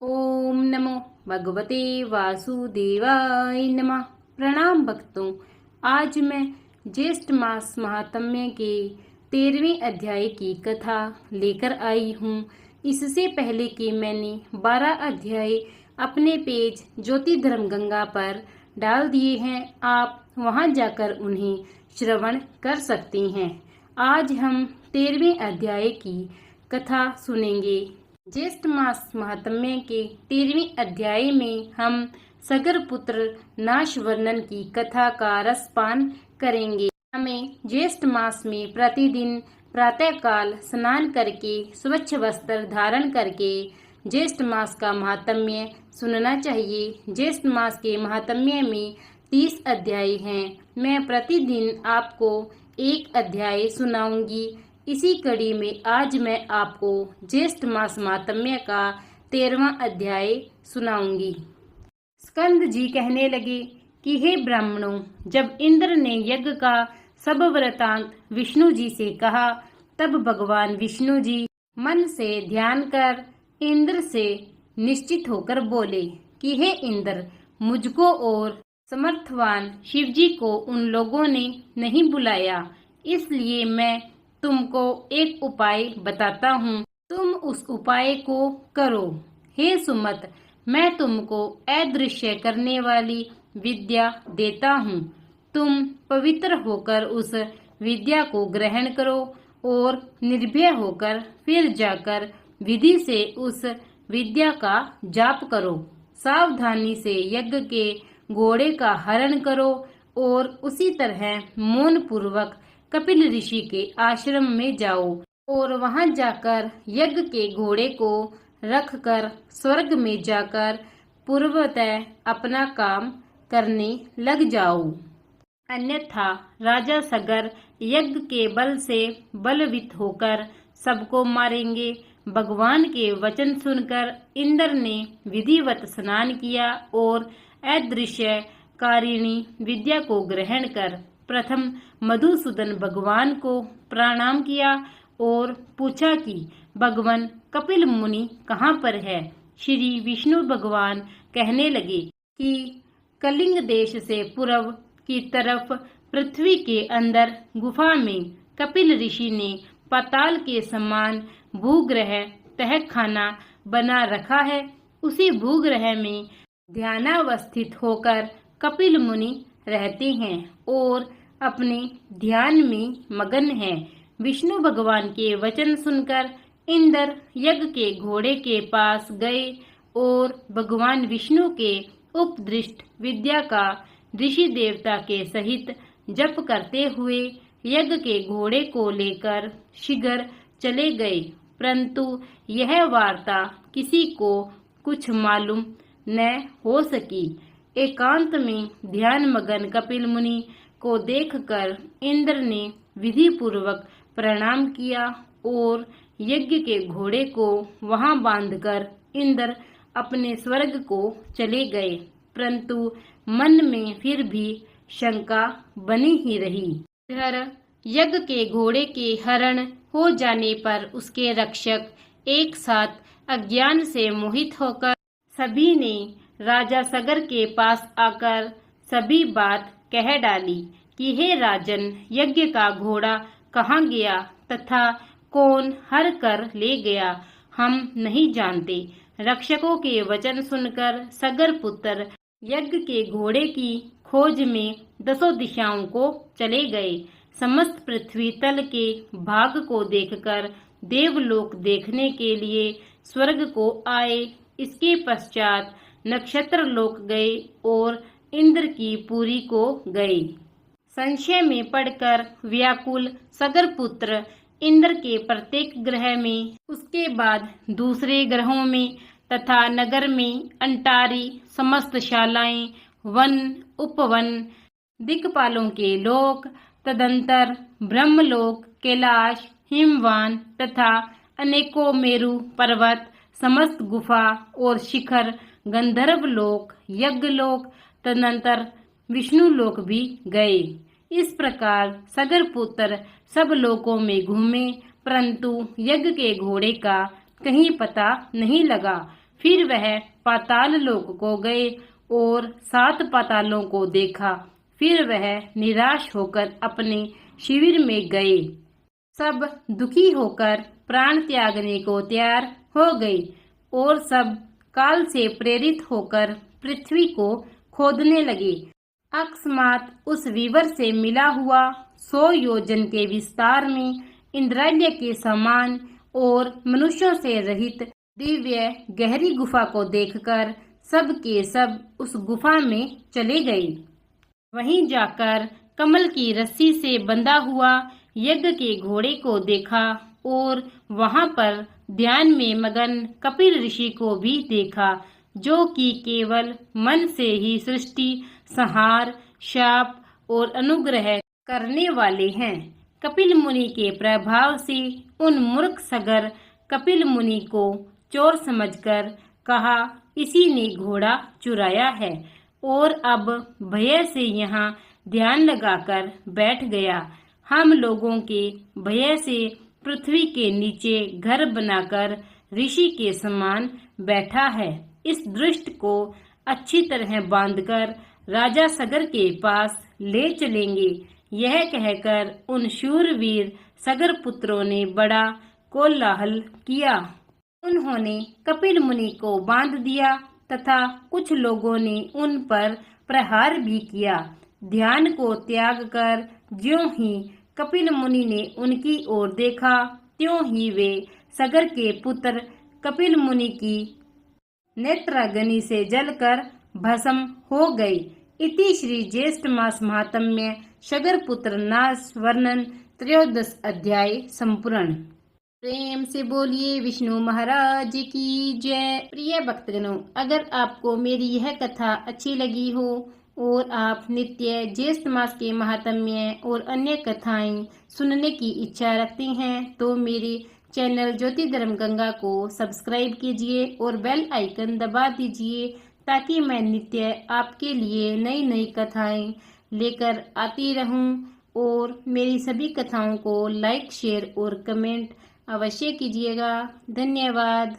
ओम नमो भगवते वासुदेवाय नमः। प्रणाम भक्तों। आज मैं ज्येष्ठ मास महात्म्य के 13वें अध्याय की कथा लेकर आई हूँ। इससे पहले कि मैंने 12 अध्याय अपने पेज ज्योति धर्म गंगा पर डाल दिए हैं, आप वहां जाकर उन्हें श्रवण कर सकते हैं। आज हम 13वें अध्याय की कथा सुनेंगे। ज्येष्ठ मास महात्म्य के 13वें अध्याय में हम सगर पुत्र नाश वर्णन की कथा का रसपान करेंगे। हमें ज्येष्ठ मास में प्रतिदिन प्रातःकाल स्नान करके स्वच्छ वस्त्र धारण करके ज्येष्ठ मास का महात्म्य सुनना चाहिए। ज्येष्ठ मास के महात्म्य में 30 अध्याय हैं। मैं प्रतिदिन आपको एक अध्याय सुनाऊंगी। इसी कड़ी में आज मैं आपको ज्येष्ठ मास महात्म्य का 13वां अध्याय सुनाऊंगी। स्कंद जी कहने लगे कि हे ब्राह्मणों, जब इंद्र ने यज्ञ का सब वृतांत विष्णु जी से कहा, तब भगवान विष्णु जी मन से ध्यान कर इंद्र से निश्चित होकर बोले कि हे इंद्र, मुझको और समर्थवान शिव जी को उन लोगों ने नहीं बुलाया, इसलिए मैं तुमको एक उपाय बताता हूँ, तुम उस उपाय को करो। हे सुमत, मैं तुमको अदृश्य करने वाली विद्या देता हूँ। तुम पवित्र होकर उस विद्या को ग्रहण करो और निर्भय होकर फिर जाकर विधि से उस विद्या का जाप करो। सावधानी से यज्ञ के घोड़े का हरण करो और उसी तरह मौन पूर्वक कपिल ऋषि के आश्रम में जाओ और वहां जाकर यज्ञ के घोड़े को रखकर स्वर्ग में जाकर पूर्वतः अपना काम करने लग जाओ। अन्यथा राजा सगर यज्ञ के बल से बलवित होकर सबको मारेंगे। भगवान के वचन सुनकर इंद्र ने विधिवत स्नान किया और अदृश्य कारिणी विद्या को ग्रहण कर प्रथम मधुसूदन भगवान को प्रणाम किया और पूछा कि भगवान कपिल मुनि कहाँ पर है। श्री विष्णु भगवान कहने लगे कि कलिंग देश से पूर्व की तरफ पृथ्वी के अंदर गुफा में कपिल ऋषि ने पाताल के समान भूग्रह तहखाना बना रखा है। उसी भूग्रह में ध्यानावस्थित होकर कपिल मुनि रहते हैं और अपने ध्यान में मगन हैं। विष्णु भगवान के वचन सुनकर इंद्र यज्ञ के घोड़े के पास गए और भगवान विष्णु के उपदृष्ट विद्या का ऋषि देवता के सहित जप करते हुए यज्ञ के घोड़े को लेकर शीघ्र चले गए। परंतु यह वार्ता किसी को कुछ मालूम न हो सकी। एकांत में ध्यान मगन कपिल मुनि को देखकर इंद्र ने विधि पूर्वक प्रणाम किया और यज्ञ के घोड़े को वहां बांधकर इंद्र अपने स्वर्ग को चले गए। परंतु मन में फिर भी शंका बनी ही रही। इधर यज्ञ के घोड़े के हरण हो जाने पर उसके रक्षक एक साथ अज्ञान से मोहित होकर सभी ने राजा सगर के पास आकर सभी बात कह डाली कि हे राजन, यज्ञ का घोड़ा कहाँ गया तथा कौन हर कर ले गया, हम नहीं जानते। रक्षकों के वचन सुनकर सगर पुत्र यज्ञ के घोड़े की खोज में 10 दिशाओं को चले गए। समस्त पृथ्वी तल के भाग को देखकर देवलोक देखने के लिए स्वर्ग को आए। इसके पश्चात नक्षत्र लोक गए और इंद्र की पुरी को गए। संशय में पड़कर व्याकुल सगर पुत्र इंद्र के प्रत्येक ग्रह में, उसके बाद दूसरे ग्रहों में तथा नगर में अंटारी समस्त शालाएं, वन उपवन, दिक्पालों के लोक, तदंतर ब्रह्मलोक, कैलाश, हिमवान तथा अनेकों मेरु पर्वत, समस्त गुफा और शिखर, गंधर्व लोक, यज्ञ लोक, तदनंतर विष्णु लोक भी गए। इस प्रकार सगर पुत्र सब लोकों में घूमे, परंतु यज्ञ के घोड़े का कहीं पता नहीं लगा। फिर वह पाताल लोक को गए और 7 पातालों को देखा। फिर वह निराश होकर अपने शिविर में गए। सब दुखी होकर प्राण त्यागने को तैयार हो गए और सब काल से प्रेरित होकर पृथ्वी को खोदने लगे। अकस्मात उस विवर से मिला हुआ 100 योजन के विस्तार में इंद्रालय के समान और मनुष्यों से रहित दिव्य गहरी गुफा को देखकर सब के सब उस गुफा में चले गए। वहीं जाकर कमल की रस्सी से बंधा हुआ यज्ञ के घोड़े को देखा और वहां पर ध्यान में मगन कपिल ऋषि को भी देखा, जो कि केवल मन से ही सृष्टि, संहार, शाप और अनुग्रह करने वाले हैं। कपिल मुनि के प्रभाव से उन मूर्ख सगर कपिल मुनि को चोर समझकर कहा, इसी ने घोड़ा चुराया है और अब भय से यहाँ ध्यान लगाकर बैठ गया। हम लोगों के भय से पृथ्वी के नीचे घर बनाकर ऋषि के समान बैठा है। इस दृष्ट को अच्छी तरह बांधकर राजा सगर के पास ले चलेंगे। यह कहकर उन शूरवीर सगर पुत्रों ने बड़ा कोलाहल किया। उन्होंने कपिल मुनि को बांध दिया तथा कुछ लोगों ने उन पर प्रहार भी किया। ध्यान को त्याग कर ज्यों ही कपिल मुनि ने उनकी ओर देखा, त्यों ही वे सगर के पुत्र कपिल मुनि की नेत्राग्नि से जलकर भस्म हो गई। इति श्री ज्येष्ठ मास महात्म्य सगर पुत्र नाश वर्णन 13 अध्याय संपूर्ण। प्रेम से बोलिए विष्णु महाराज की जय। प्रिय भक्तगणों, अगर आपको मेरी यह कथा अच्छी लगी हो और आप नित्य ज्येष्ठ मास के महात्म्य और अन्य कथाएं सुनने की इच्छा रखते हैं तो मेरे चैनल ज्योति धर्म गंगा को सब्सक्राइब कीजिए और बेल आइकन दबा दीजिए, ताकि मैं नित्य आपके लिए नई नई कथाएं लेकर आती रहूं। और मेरी सभी कथाओं को लाइक, शेयर और कमेंट अवश्य कीजिएगा। धन्यवाद।